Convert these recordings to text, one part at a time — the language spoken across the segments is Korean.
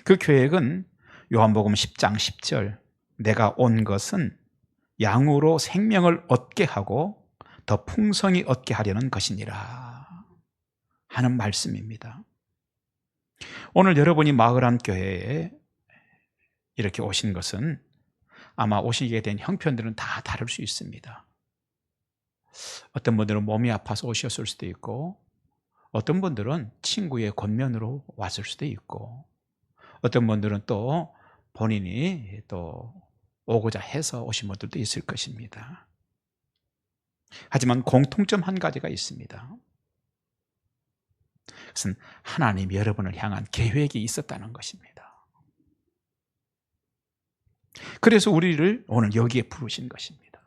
그 계획은 요한복음 10장 10절, 내가 온 것은 양으로 생명을 얻게 하고 더 풍성히 얻게 하려는 것이니라 하는 말씀입니다. 오늘 여러분이 마을한 교회에 이렇게 오신 것은 아마 오시게 된 형편들은 다 다를 수 있습니다. 어떤 분들은 몸이 아파서 오셨을 수도 있고, 어떤 분들은 친구의 권면으로 왔을 수도 있고, 어떤 분들은 또 본인이 또 오고자 해서 오신 분들도 있을 것입니다. 하지만 공통점 한 가지가 있습니다. 그것은 하나님이 여러분을 향한 계획이 있었다는 것입니다. 그래서 우리를 오늘 여기에 부르신 것입니다.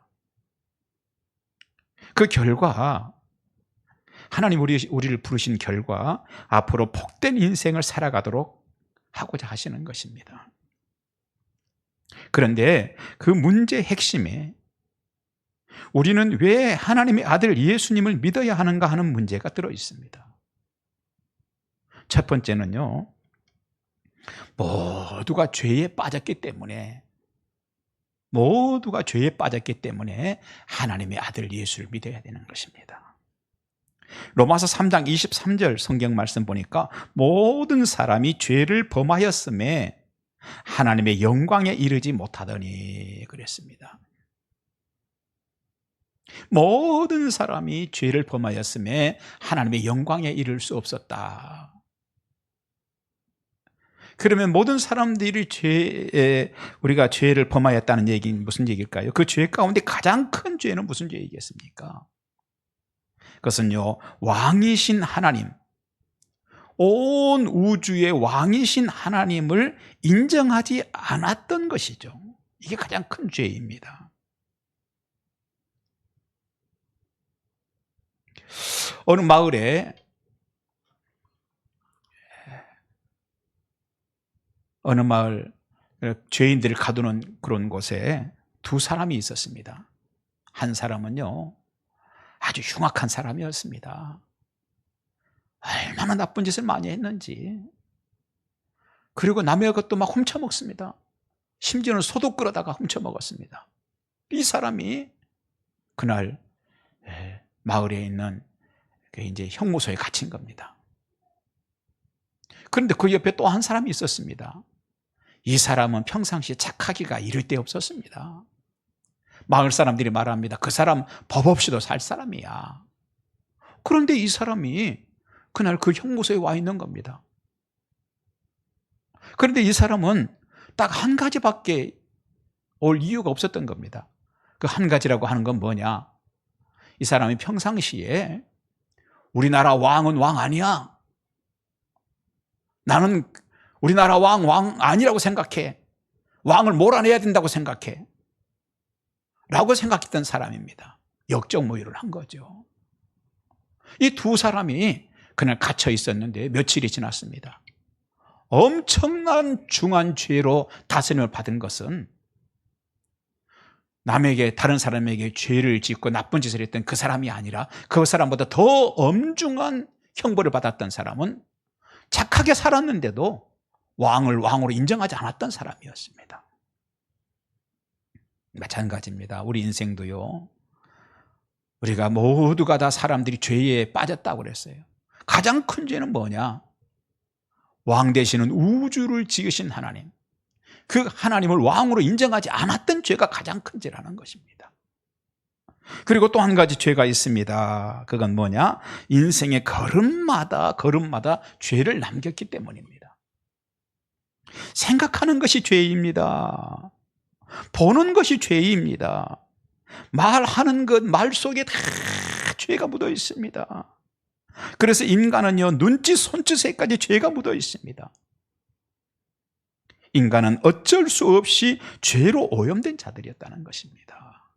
그 결과, 하나님 우리를 부르신 결과 앞으로 복된 인생을 살아가도록 하고자 하시는 것입니다. 그런데 그 문제의 핵심에 우리는 왜 하나님의 아들 예수님을 믿어야 하는가 하는 문제가 들어 있습니다. 첫 번째는요, 모두가 죄에 빠졌기 때문에 하나님의 아들 예수를 믿어야 되는 것입니다. 로마서 3장 23절 성경 말씀 보니까 모든 사람이 죄를 범하였음에 하나님의 영광에 이르지 못하더니 그랬습니다. 모든 사람이 죄를 범하였음에 하나님의 영광에 이를 수 없었다. 그러면 모든 사람들이 우리가 죄를 범하였다는 얘기는 무슨 얘기일까요? 그 죄 가운데 가장 큰 죄는 무슨 죄이겠습니까? 그것은요, 왕이신 하나님, 온 우주의 왕이신 하나님을 인정하지 않았던 것이죠. 이게 가장 큰 죄입니다. 어느 마을에 죄인들을 가두는 그런 곳에 두 사람이 있었습니다. 한 사람은요, 아주 흉악한 사람이었습니다. 얼마나 나쁜 짓을 많이 했는지. 그리고 남의 것도 막 훔쳐먹습니다. 심지어는 소도 끌어다가 훔쳐먹었습니다. 이 사람이 그날 마을에 있는 이제 형무소에 갇힌 겁니다. 그런데 그 옆에 또 한 사람이 있었습니다. 이 사람은 평상시에 착하기가 이를 데 없었습니다. 마을 사람들이 말합니다. 그 사람 법 없이도 살 사람이야. 그런데 이 사람이 그날 그 형무소에 와 있는 겁니다. 그런데 이 사람은 딱 한 가지밖에 올 이유가 없었던 겁니다. 그 한 가지라고 하는 건 뭐냐? 이 사람이 평상시에 우리나라 왕은 왕 아니야. 나는 우리나라 왕 아니라고 생각해. 왕을 몰아내야 된다고 생각해. 라고 생각했던 사람입니다. 역적무효를 한 거죠. 이 두 사람이 그날 갇혀 있었는데 며칠이 지났습니다. 엄청난 중한 죄로 다스림을 받은 것은 다른 사람에게 죄를 짓고 나쁜 짓을 했던 그 사람이 아니라 그 사람보다 더 엄중한 형벌을 받았던 사람은 착하게 살았는데도 왕을 왕으로 인정하지 않았던 사람이었습니다. 마찬가지입니다. 우리 인생도요, 우리가 모두가 다 사람들이 죄에 빠졌다고 그랬어요. 가장 큰 죄는 뭐냐? 왕 되시는 우주를 지으신 하나님, 그 하나님을 왕으로 인정하지 않았던 죄가 가장 큰 죄라는 것입니다. 그리고 또 한 가지 죄가 있습니다. 그건 뭐냐? 인생의 걸음마다 죄를 남겼기 때문입니다. 생각하는 것이 죄입니다. 보는 것이 죄입니다. 말하는 것, 말 속에 다 죄가 묻어 있습니다. 그래서 인간은요, 눈짓, 손짓에까지 죄가 묻어 있습니다. 인간은 어쩔 수 없이 죄로 오염된 자들이었다는 것입니다.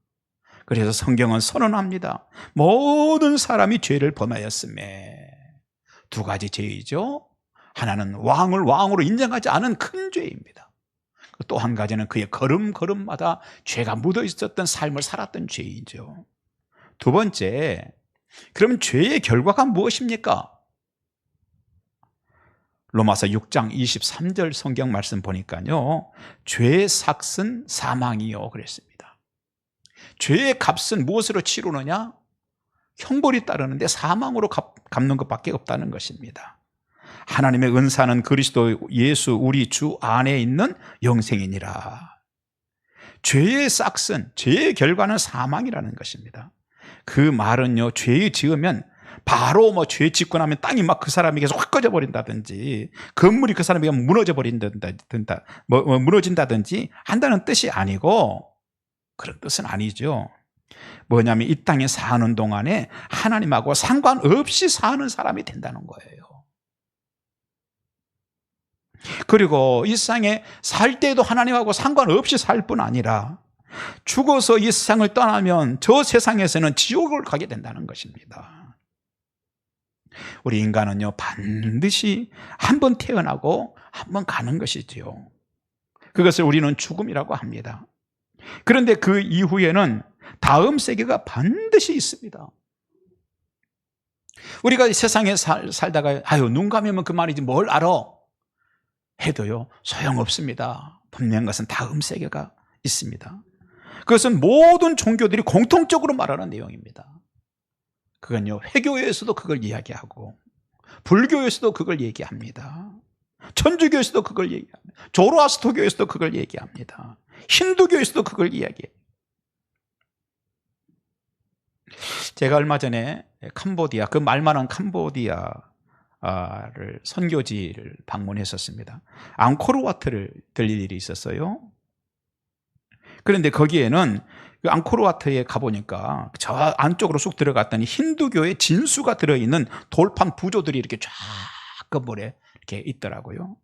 그래서 성경은 선언합니다. 모든 사람이 죄를 범하였음에. 두 가지 죄이죠. 하나는 왕을 왕으로 인정하지 않은 큰 죄입니다. 또 한 가지는 그의 걸음마다 죄가 묻어 있었던 삶을 살았던 죄이죠. 두 번째, 그러면 죄의 결과가 무엇입니까? 로마서 6장 23절 성경 말씀 보니까요, 죄의 삭은 사망이요 그랬습니다. 죄의 값은 무엇으로 치르느냐? 형벌이 따르는데 사망으로 갚는 것밖에 없다는 것입니다. 하나님의 은사는 그리스도 예수 우리 주 안에 있는 영생이니라. 죄의 삭은, 죄의 결과는 사망이라는 것입니다. 그 말은요, 죄 지으면 바로 죄 짓고 나면 땅이 막 그 사람에게서 확 꺼져 버린다든지, 건물이 그 사람에게 무너진다든지 한다는 뜻이 아니고, 그런 뜻은 아니죠. 뭐냐면 이 땅에 사는 동안에 하나님하고 상관없이 사는 사람이 된다는 거예요. 그리고 이 세상에 살 때도 하나님하고 상관없이 살 뿐 아니라 죽어서 이 세상을 떠나면 저 세상에서는 지옥을 가게 된다는 것입니다. 우리 인간은요, 반드시 한 번 태어나고 한 번 가는 것이지요. 그것을 우리는 죽음이라고 합니다. 그런데 그 이후에는 다음 세계가 반드시 있습니다. 우리가 세상에 살다가 눈 감으면 그만이지 뭘 알아 해도요, 소용없습니다. 분명한 것은 다음 세계가 있습니다. 그것은 모든 종교들이 공통적으로 말하는 내용입니다. 그건요, 회교에서도 그걸 이야기하고 불교에서도 그걸 얘기합니다. 천주교에서도 그걸 얘기합니다. 조로아스터교에서도 그걸 얘기합니다. 힌두교에서도 그걸 이야기해요. 제가 얼마 전에 캄보디아, 그 말만한 캄보디아를 선교지를 방문했었습니다. 앙코르와트를 들릴 일이 있었어요. 그런데 거기에는 그 앙코르와트에 가보니까 저 안쪽으로 쑥 들어갔더니 힌두교의 진수가 들어있는 돌판 부조들이 이렇게 쫙 건물에 이렇게 있더라고요.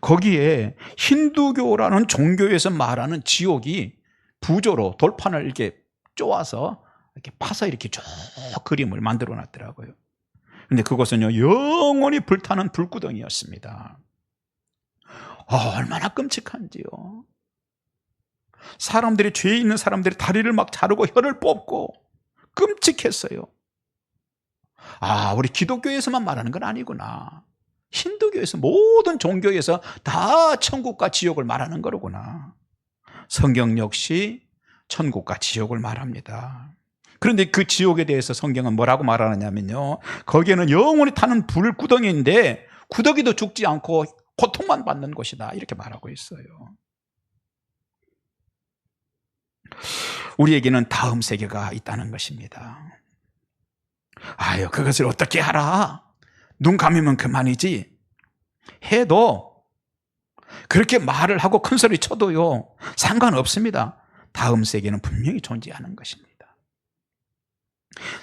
거기에 힌두교라는 종교에서 말하는 지옥이 부조로 돌판을 이렇게 쪼아서 이렇게 파서 이렇게 쭉 그림을 만들어 놨더라고요. 근데 그것은요, 영원히 불타는 불구덩이였습니다. 얼마나 끔찍한지요. 사람들이, 죄 있는 사람들이 다리를 막 자르고 혀를 뽑고 끔찍했어요. 우리 기독교에서만 말하는 건 아니구나. 힌두교에서, 모든 종교에서 다 천국과 지옥을 말하는 거로구나. 성경 역시 천국과 지옥을 말합니다. 그런데 그 지옥에 대해서 성경은 뭐라고 말하느냐면요, 거기에는 영원히 타는 불구덩이인데 구더기도 죽지 않고 고통만 받는 곳이다, 이렇게 말하고 있어요. 우리에게는 다음 세계가 있다는 것입니다. 그것을 어떻게 알아? 눈 감으면 그만이지 해도, 그렇게 말을 하고 큰 소리 쳐도요, 상관없습니다. 다음 세계는 분명히 존재하는 것입니다.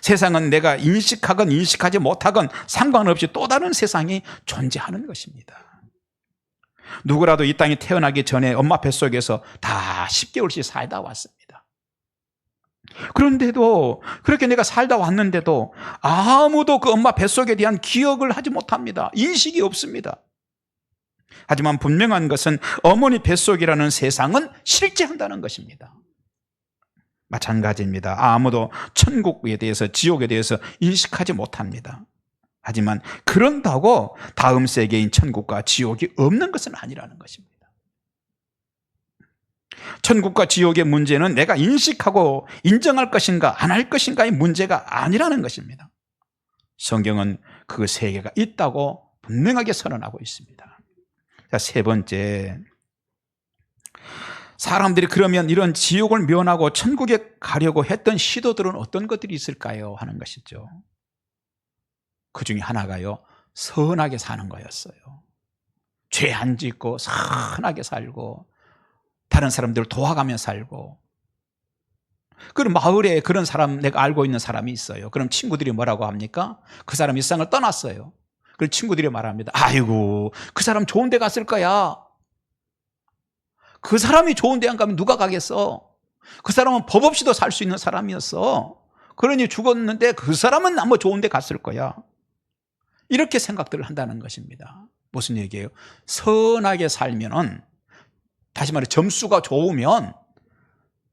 세상은 내가 인식하건 인식하지 못하건 상관없이 또 다른 세상이 존재하는 것입니다. 누구라도 이 땅에 태어나기 전에 엄마 뱃속에서 다 10개월씩 살다 왔습니다. 그런데도, 그렇게 내가 살다 왔는데도 아무도 그 엄마 뱃속에 대한 기억을 하지 못합니다. 인식이 없습니다. 하지만 분명한 것은 어머니 뱃속이라는 세상은 실제한다는 것입니다. 마찬가지입니다. 아무도 천국에 대해서, 지옥에 대해서 인식하지 못합니다. 하지만 그런다고 다음 세계인 천국과 지옥이 없는 것은 아니라는 것입니다. 천국과 지옥의 문제는 내가 인식하고 인정할 것인가 안 할 것인가의 문제가 아니라는 것입니다. 성경은 그 세계가 있다고 분명하게 선언하고 있습니다. 자, 세 번째, 사람들이 그러면 이런 지옥을 면하고 천국에 가려고 했던 시도들은 어떤 것들이 있을까요? 하는 것이죠. 그 중에 하나가요, 선하게 사는 거였어요. 죄 안 짓고 선하게 살고 다른 사람들을 도와가며 살고. 그럼 마을에 그런 사람, 내가 알고 있는 사람이 있어요. 그럼 친구들이 뭐라고 합니까? 그 사람이 이 세상을 떠났어요. 그럼 친구들이 말합니다. 그 사람 좋은 데 갔을 거야. 그 사람이 좋은 데 안 가면 누가 가겠어? 그 사람은 법 없이도 살 수 있는 사람이었어. 그러니 죽었는데 그 사람은 아마 좋은 데 갔을 거야. 이렇게 생각들을 한다는 것입니다. 무슨 얘기예요? 선하게 살면은, 다시 말해 점수가 좋으면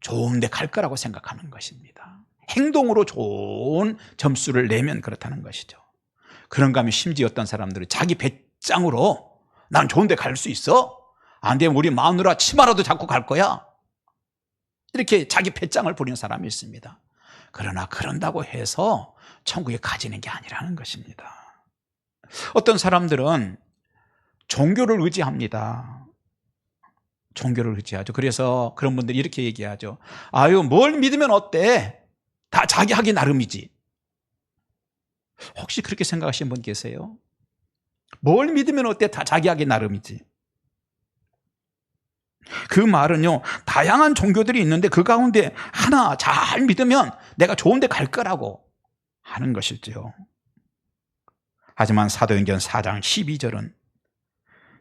좋은 데 갈 거라고 생각하는 것입니다. 행동으로 좋은 점수를 내면 그렇다는 것이죠. 그런가 하면 심지어 어떤 사람들은 자기 배짱으로 난 좋은 데 갈 수 있어? 안 되면 우리 마누라 치마라도 잡고 갈 거야. 이렇게 자기 배짱을 부리는 사람이 있습니다. 그러나 그런다고 해서 천국에 가지는 게 아니라는 것입니다. 어떤 사람들은 종교를 의지합니다. 종교를 의지하죠. 그래서 그런 분들이 이렇게 얘기하죠. 아유, 뭘 믿으면 어때? 다 자기 하기 나름이지. 혹시 그렇게 생각하시는 분 계세요? 뭘 믿으면 어때? 다 자기 하기 나름이지. 그 말은요, 다양한 종교들이 있는데 그 가운데 하나 잘 믿으면 내가 좋은 데 갈 거라고 하는 것이죠. 하지만 사도행전 4장 12절은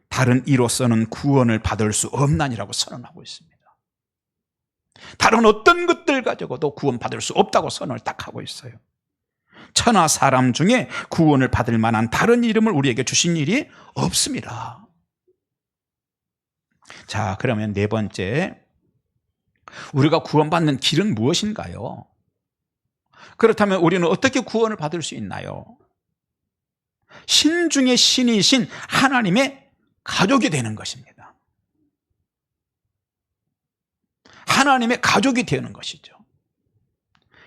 다른 이로서는 구원을 받을 수 없나니라고 선언하고 있습니다. 다른 어떤 것들 가지고도 구원받을 수 없다고 선언을 딱 하고 있어요. 천하 사람 중에 구원을 받을 만한 다른 이름을 우리에게 주신 일이 없습니다. 자, 그러면 네 번째, 우리가 구원받는 길은 무엇인가요? 그렇다면 우리는 어떻게 구원을 받을 수 있나요? 신 중에 신이신 하나님의 가족이 되는 것입니다. 하나님의 가족이 되는 것이죠.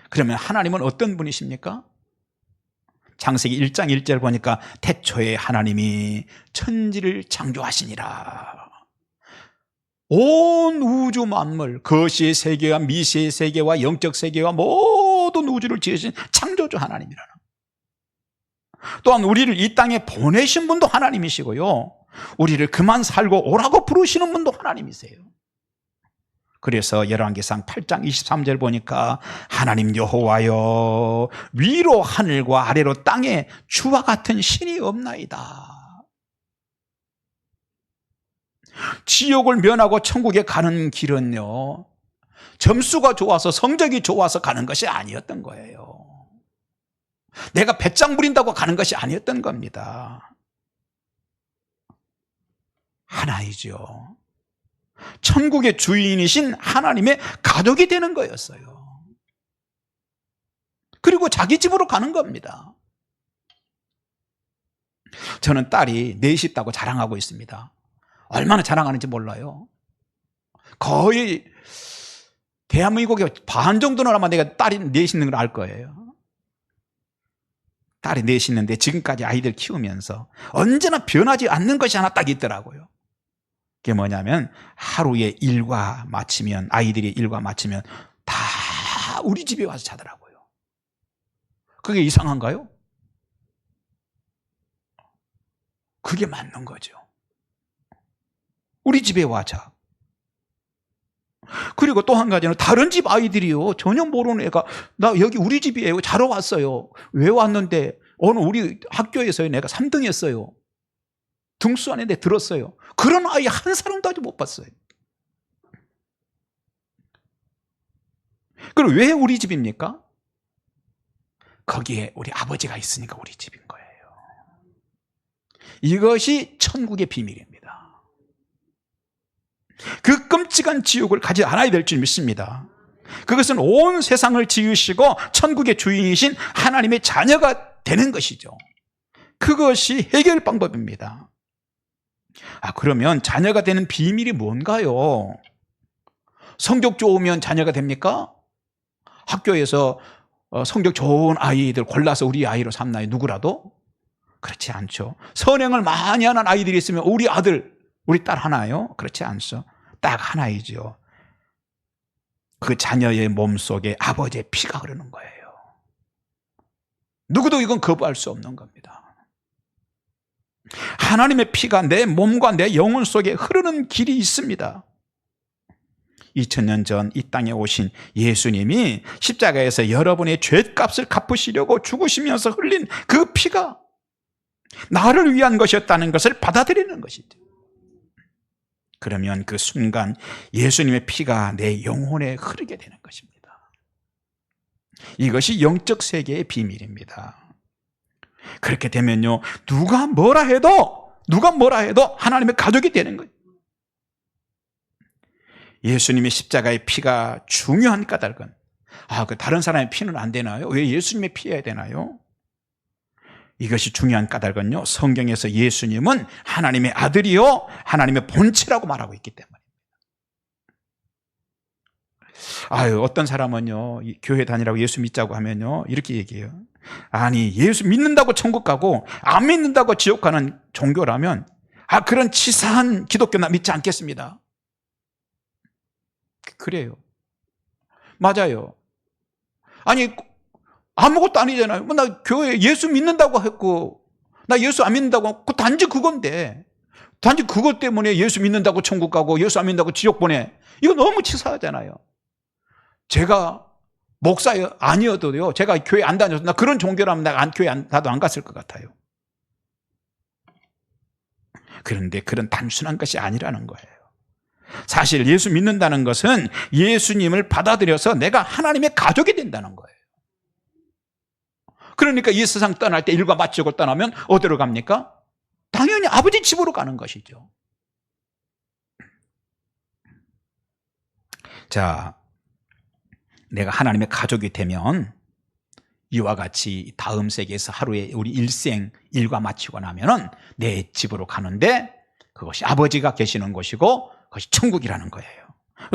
그러면 하나님은 어떤 분이십니까? 창세기 1장 1절 보니까 태초에 하나님이 천지를 창조하시니라. 온 우주 만물, 거시의 세계와 미시의 세계와 영적 세계와 모든 우주를 지으신 창조주 하나님이라는. 또한 우리를 이 땅에 보내신 분도 하나님이시고요, 우리를 그만 살고 오라고 부르시는 분도 하나님이세요. 그래서 열왕기상 8장 23절 보니까 하나님 여호와여, 위로 하늘과 아래로 땅에 주와 같은 신이 없나이다. 지옥을 면하고 천국에 가는 길은요, 점수가 좋아서 성적이 좋아서 가는 것이 아니었던 거예요. 내가 배짱 부린다고 가는 것이 아니었던 겁니다. 하나이죠. 천국의 주인이신 하나님의 가족이 되는 거였어요. 그리고 자기 집으로 가는 겁니다. 저는 딸이 넷이 있다고 자랑하고 있습니다. 얼마나 자랑하는지 몰라요. 거의 대한민국의 반 정도는 아마 내가 딸이 넷이 있는 걸 알 거예요. 딸이 넷이 있는데 지금까지 아이들 키우면서 언제나 변하지 않는 것이 하나 딱 있더라고요. 그게 뭐냐면 하루에 일과 마치면, 아이들이 일과 마치면 다 우리 집에 와서 자더라고요. 그게 이상한가요? 그게 맞는 거죠. 우리 집에 와 자. 그리고 또 한 가지는 다른 집 아이들이요, 전혀 모르는 애가 나 여기 우리 집이에요, 자러 왔어요. 왜 왔는데 오늘 우리 학교에서 내가 3등 했어요. 등수 안에 들었어요. 그런 아이 한 사람도 아직 못 봤어요. 그럼 왜 우리 집입니까? 거기에 우리 아버지가 있으니까 우리 집인 거예요. 이것이 천국의 비밀입니다. 그 끔찍한 지옥을 가지 않아야 될 줄 믿습니다. 그것은 온 세상을 지으시고 천국의 주인이신 하나님의 자녀가 되는 것이죠. 그것이 해결 방법입니다. 그러면 자녀가 되는 비밀이 뭔가요? 성적 좋으면 자녀가 됩니까? 학교에서 성적 좋은 아이들 골라서 우리 아이로 삼나요? 누구라도? 그렇지 않죠. 선행을 많이 하는 아이들이 있으면 우리 아들, 우리 딸 하나요? 그렇지 않죠. 딱 하나이죠. 그 자녀의 몸속에 아버지의 피가 흐르는 거예요. 누구도 이건 거부할 수 없는 겁니다. 하나님의 피가 내 몸과 내 영혼 속에 흐르는 길이 있습니다. 2000년 전 이 땅에 오신 예수님이 십자가에서 여러분의 죄값을 갚으시려고 죽으시면서 흘린 그 피가 나를 위한 것이었다는 것을 받아들이는 것이죠. 그러면 그 순간 예수님의 피가 내 영혼에 흐르게 되는 것입니다. 이것이 영적 세계의 비밀입니다. 그렇게 되면요, 누가 뭐라 해도 하나님의 가족이 되는 거예요. 예수님의 십자가의 피가 중요한 까닭은, 그 다른 사람의 피는 안 되나요? 왜 예수님의 피해야 되나요? 이것이 중요한 까닭은요, 성경에서 예수님은 하나님의 아들이요 하나님의 본체라고 말하고 있기 때문에. 어떤 사람은요, 교회 다니라고 예수 믿자고 하면요 이렇게 얘기해요. 아니, 예수 믿는다고 천국 가고 안 믿는다고 지옥 가는 종교라면 그런 치사한 기독교 나 믿지 않겠습니다. 그래요. 맞아요. 아니, 아무것도 아니잖아요. 나 교회 예수 믿는다고 했고 나 예수 안 믿는다고 했고 단지 그건데, 단지 그것 때문에 예수 믿는다고 천국 가고 예수 안 믿는다고 지옥 보내. 이거 너무 치사하잖아요. 제가 목사 아니어도요, 제가 교회 안 다녀서 나 그런 종교라면 내가 교회 나도 안 갔을 것 같아요. 그런데 그런 단순한 것이 아니라는 거예요. 사실 예수 믿는다는 것은 예수님을 받아들여서 내가 하나님의 가족이 된다는 거예요. 그러니까 이 세상 떠날 때 일과 마치고 떠나면 어디로 갑니까? 당연히 아버지 집으로 가는 것이죠. 자, 내가 하나님의 가족이 되면 이와 같이 다음 세계에서 하루에 우리 일생 일과 마치고 나면은 내 집으로 가는데 그것이 아버지가 계시는 곳이고 그것이 천국이라는 거예요.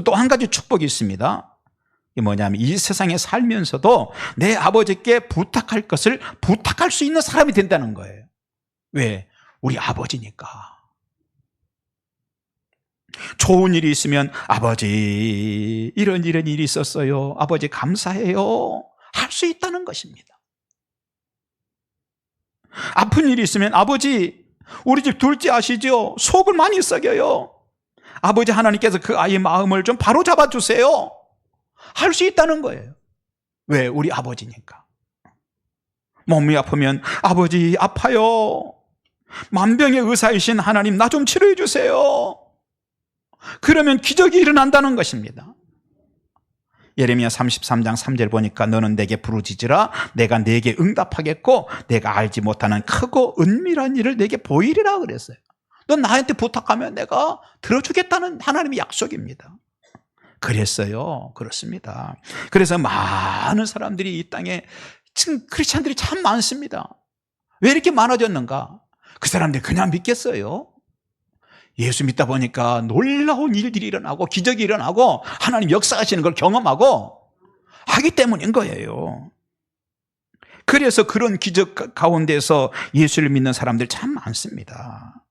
또 한 가지 축복이 있습니다. 이게 뭐냐면 이 세상에 살면서도 내 아버지께 부탁할 것을 부탁할 수 있는 사람이 된다는 거예요. 왜? 우리 아버지니까. 좋은 일이 있으면 아버지 이런 일이 있었어요, 아버지 감사해요, 할 수 있다는 것입니다. 아픈 일이 있으면 아버지 우리 집 둘째 아시죠? 속을 많이 썩여요, 아버지 하나님께서 그 아이의 마음을 좀 바로 잡아주세요, 할 수 있다는 거예요. 왜? 우리 아버지니까. 몸이 아프면 아버지 아파요, 만병의 의사이신 하나님 나 좀 치료해 주세요. 그러면 기적이 일어난다는 것입니다. 예레미야 33장 3절 보니까 너는 내게 부르짖으라 내가 내게 응답하겠고 내가 알지 못하는 크고 은밀한 일을 내게 보이리라 그랬어요. 넌 나한테 부탁하면 내가 들어주겠다는 하나님의 약속입니다. 그랬어요. 그렇습니다. 그래서 많은 사람들이 이 땅에 지금 크리스찬들이 참 많습니다. 왜 이렇게 많아졌는가? 그 사람들이 그냥 믿겠어요? 예수 믿다 보니까 놀라운 일들이 일어나고 기적이 일어나고 하나님 역사하시는 걸 경험하고 하기 때문인 거예요. 그래서 그런 기적 가운데서 예수를 믿는 사람들 참 많습니다.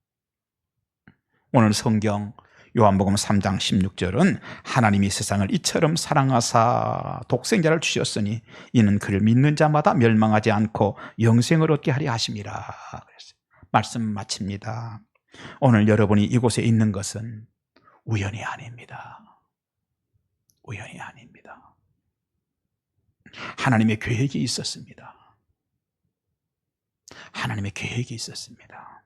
오늘 성경 요한복음 3장 16절은 하나님이 세상을 이처럼 사랑하사 독생자를 주셨으니 이는 그를 믿는 자마다 멸망하지 않고 영생을 얻게 하려 하심이라 그랬어요. 말씀 마칩니다. 오늘 여러분이 이곳에 있는 것은 우연이 아닙니다. 우연이 아닙니다. 하나님의 계획이 있었습니다. 하나님의 계획이 있었습니다.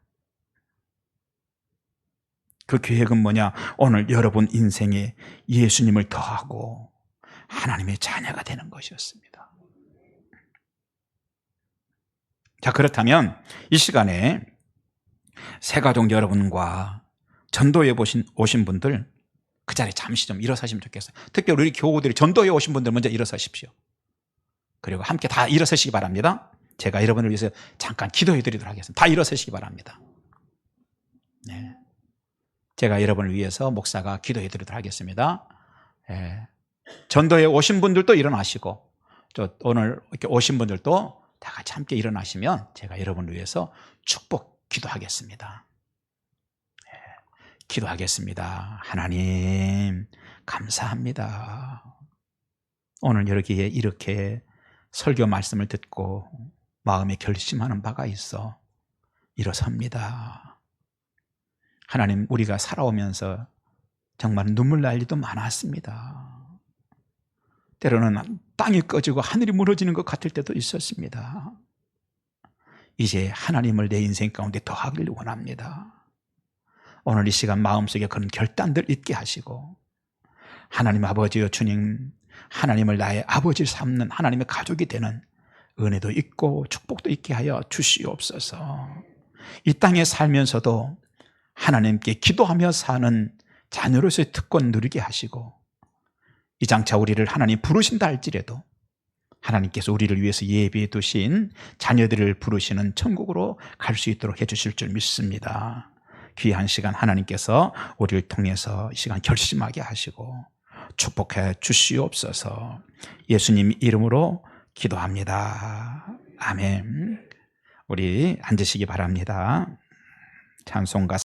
그 계획은 뭐냐? 오늘 여러분 인생에 예수님을 더하고 하나님의 자녀가 되는 것이었습니다. 자, 그렇다면 이 시간에 새가족 여러분과 전도에 오신 분들 그 자리에 잠시 좀 일어서시면 좋겠어요. 특별히 우리 교우들이 전도에 오신 분들 먼저 일어서십시오. 그리고 함께 다 일어서시기 바랍니다. 제가 여러분을 위해서 잠깐 기도해 드리도록 하겠습니다. 다 일어서시기 바랍니다. 네. 제가 여러분을 위해서 목사가 기도해 드리도록 하겠습니다. 네. 전도에 오신 분들도 일어나시고 오늘 이렇게 오신 분들도 다 같이 함께 일어나시면 제가 여러분을 위해서 축복 기도하겠습니다. 네. 기도하겠습니다. 하나님 감사합니다. 오늘 여기에 이렇게 설교 말씀을 듣고 마음에 결심하는 바가 있어 일어섭니다. 하나님, 우리가 살아오면서 정말 눈물 날 일도 많았습니다. 때로는 땅이 꺼지고 하늘이 무너지는 것 같을 때도 있었습니다. 이제 하나님을 내 인생 가운데 더하길 원합니다. 오늘 이 시간 마음속에 그런 결단들 있게 하시고 하나님 아버지여 주님, 하나님을 나의 아버지를 삼는 하나님의 가족이 되는 은혜도 있고 축복도 있게 하여 주시옵소서. 이 땅에 살면서도 하나님께 기도하며 사는 자녀로서의 특권 누리게 하시고 이 장차 우리를 하나님 부르신다 할지라도 하나님께서 우리를 위해서 예비해 두신 자녀들을 부르시는 천국으로 갈 수 있도록 해주실 줄 믿습니다. 귀한 시간 하나님께서 우리를 통해서 이 시간 결심하게 하시고 축복해 주시옵소서. 예수님 이름으로 기도합니다. 아멘. 우리 앉으시기 바랍니다. 찬송가